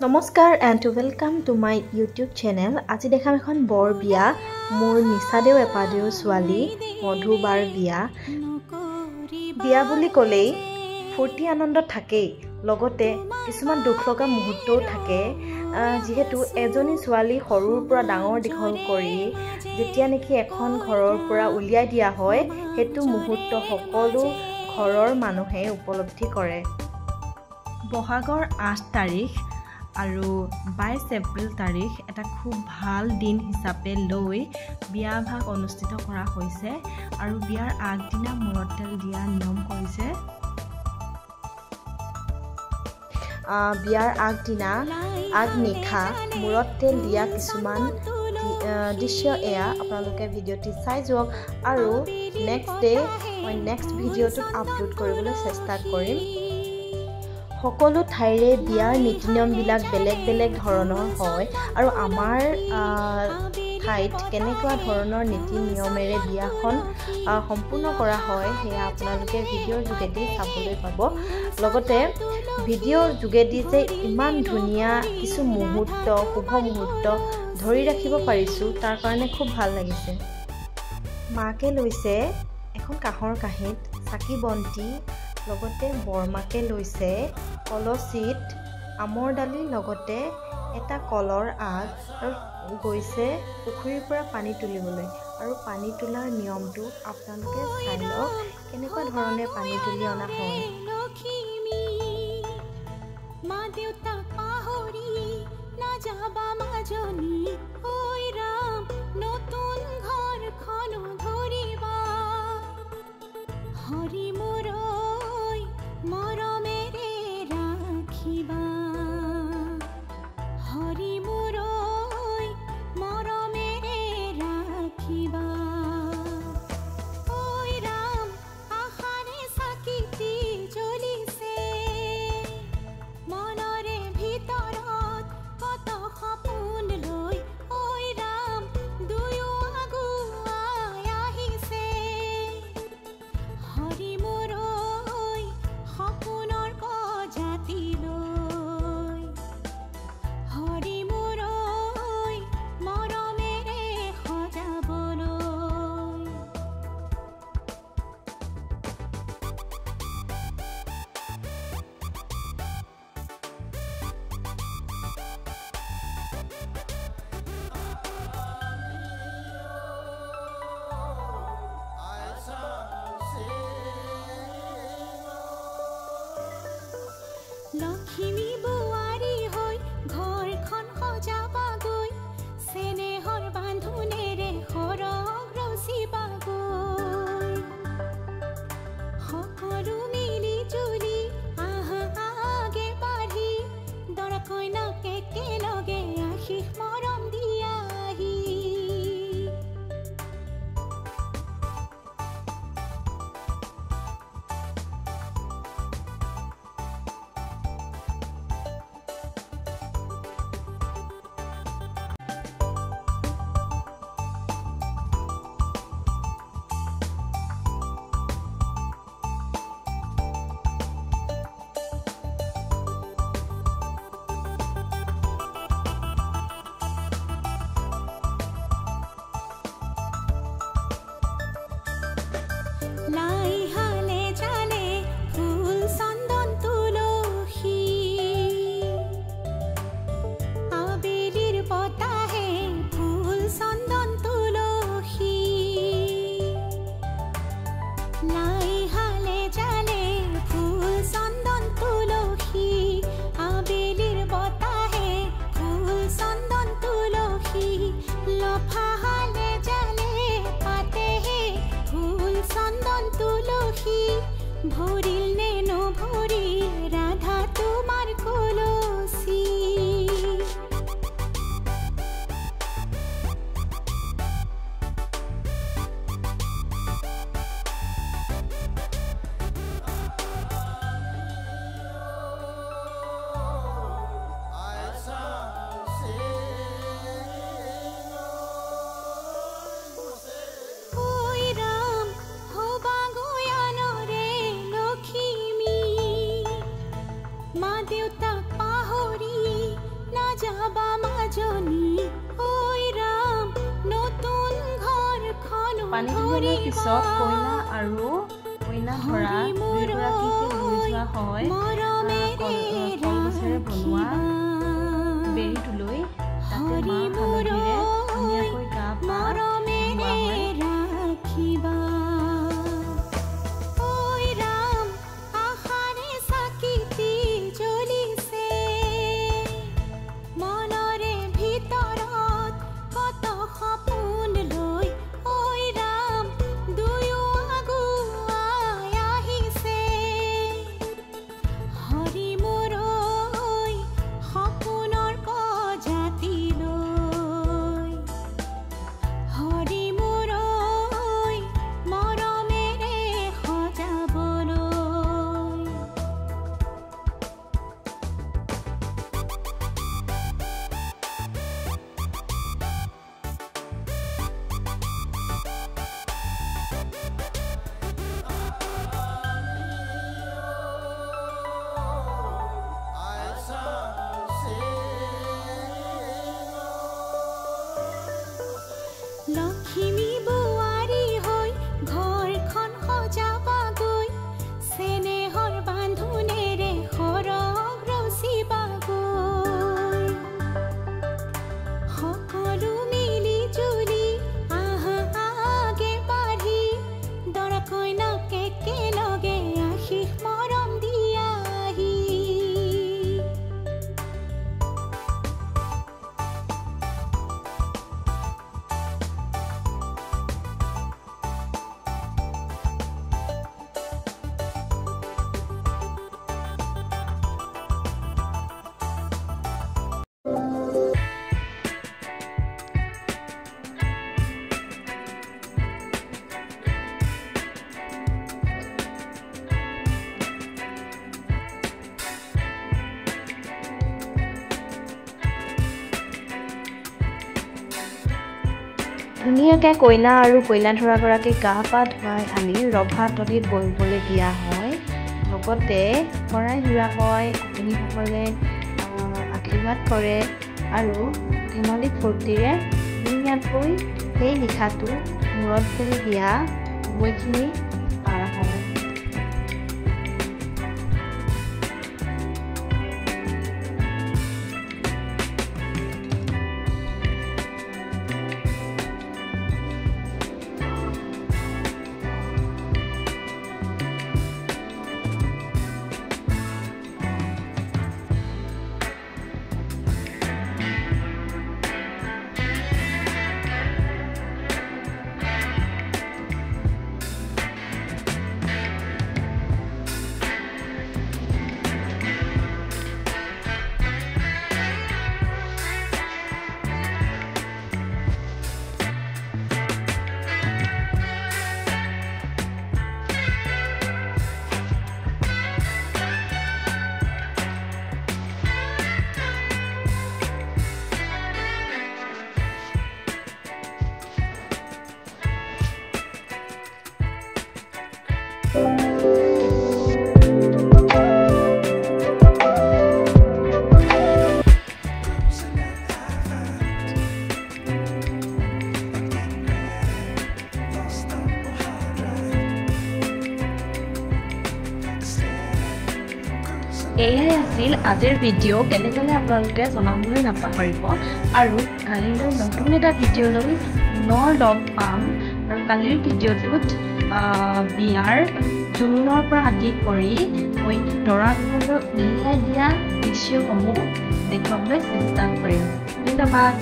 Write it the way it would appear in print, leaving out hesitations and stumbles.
নমস্কাৰ and welcome to my YouTube channel. আজি দেখাম এখন বৰ বিয়া। মোৰ নিচাদেউ এপাদেউ ছোৱালী মধুবাৰ বিয়া। বিয়া বুলি ক'লেই ফূৰ্তি আনন্দ থাকেই, লগতে কিছুমান দুখ লগা মুহূৰ্তও থাকে। যিহেতু এজনী ছোৱালী সৰুৰ পৰা ডাঙৰ দীঘল কৰি যেতিয়া নেকি এখন ঘৰৰ পৰা উলিয়াই দিয়া হয়, সেইটো মুহূৰ্ত সকলো ঘৰৰ মানুহে উপলব্ধি কৰে। বহাগৰ 8 তাৰিখ আৰু 22 এপ্ৰিল তাৰিখ এটা খুব ভাল দিন হিচাপে লৈ বিয়া ভাগ অনুষ্ঠিত কৰা হৈছে আৰু বিয়াৰ আগদিনা মূৰত তেল দিয়া নিয়ম কৰিছে। বিয়াৰ আগদিনা আগনিশা মূৰত তেল দিয়া কিছুমান দৃশ্য এয়া আপোনালোকে ভিডিঅ'টি চাই যাওক আৰু নেক্সট ডে মই নেক্সট ভিডিঅ'টোত আপলোড কৰিবলৈ চেষ্টা কৰিম। সকলো ঠাইৰে বিয়াৰ নীতি নিয়মবিলাক বেলেগ বেলেগ ধৰণৰ হয় আৰু আমাৰ ঠাইত কেনেকুৱা ধৰণৰ নীতি নিয়মেৰে বিয়াখন সম্পূৰ্ণ কৰা হয় সেয়া আপোনালোকে ভিডিঅ'ৰ যোগেদি চাবলৈ পাব। লগতে ভিডিঅ'ৰ যোগেদি যে ইমান ধুনীয়া কিছু মুহূৰ্ত শুভ মুহূৰ্ত ধৰি ৰাখিব পাৰিছোঁ তাৰ কাৰণে খুব ভাল লাগিছে। মাকে লৈছে এখন কাঁহৰ কাঁহীত চাকি বন্তি, লগতে বৰমাকে লৈছে কলচীত আমৰ দালিৰ লগতে এটা কলৰ আগ আৰু গৈছে পুখুৰীৰ পৰা পানী তুলিবলৈ। আৰু পানী তোলাৰ নিয়মটো আপোনালোকে চাই লওক কেনেকুৱা ধৰণে পানী তুলি অনা হয়। মা দেউতা পাহৰি নাযাবা মাজনী, ঐ ৰাম নতুন ঘৰখন ধৰিবা, হৰি মোৰ মৰমেৰে ৰাখিবা, হৰি মোৰ মৰমেৰে ৰাখিবা, ঐ ৰাম আশাৰে চাকিটি জ্বলিছে, মনৰে ভিতৰত কত সপোন লৈ, ঐ ৰাম দুয়ো আগুৱাই আহিছে, হৰি মোৰ সপোনৰ প্ৰজাতি লৈ, হৰি মোৰ মৰমেৰে সজাবলৈ। লক্ষ্মী বোৱাৰী হৈ ঘৰখন সজাবাগৈ, চেনেহৰ বান্ধোনেৰে সৰগ ৰচিবাগৈ, সকলো মিলি জুলি আহা আগে বাঢ়ি দৰা কইনাক একেলগে আশীষ মৰম দিয়াহি। পানী তুলিয়াৰ পিছত কইনা আৰু কইনা ধৰা দুয়োগৰাকীকে লৈ যোৱা হয় কলগছেৰে বনোৱা বেৰিটোলৈ তাতে মাহ হালধিৰে ধুনীয়াকৈ গা পা ধোৱা হয় লক্ষ্মী বুৱাৰী হৈ ঘৰখন সজাবাগৈ চেনেহৰ বান্ধোনেৰে সৰগ ৰচিবাগৈ সকলো মিলি জুলি আগে বাঢ়ি দৰা কইনাক একেলগে আশীষ মৰম দিয়াহি ধুনীয়াকৈ কইনা আৰু কইনা ধৰাগৰাকীক গা পা ধুৱাই আনি ৰভা তলিত বহিবলৈ দিয়া হয় লগতে শৰাই যোৰা হয় গোপিনীসকলে আশীৰ্বাদ কৰে আৰু ধেমালি ফূৰ্তিৰে ধুনীয়াকৈ সেই নিশাটো মূৰত ফেৰি দিয়া সময়খিনি পাৰ হয় এয়াই আছিল আজিৰ ভিডিঅ' কেনেকৈ আপোনালোকে জনাবলৈ নাপাহৰিব আৰু কালিলৈ নতুন এটা ভিডিঅ' লৈ পুনৰ লগ পাম আৰু কালিৰ ভিডিঅ'টোত বিয়াৰ জোৰোণৰ পৰা আদি কৰি মই দৰা ঘৰলৈ উলিয়াই দিয়া দৃশ্যসমূহ দেখুৱাবলৈ চেষ্টা কৰিম। ধন্যবাদ।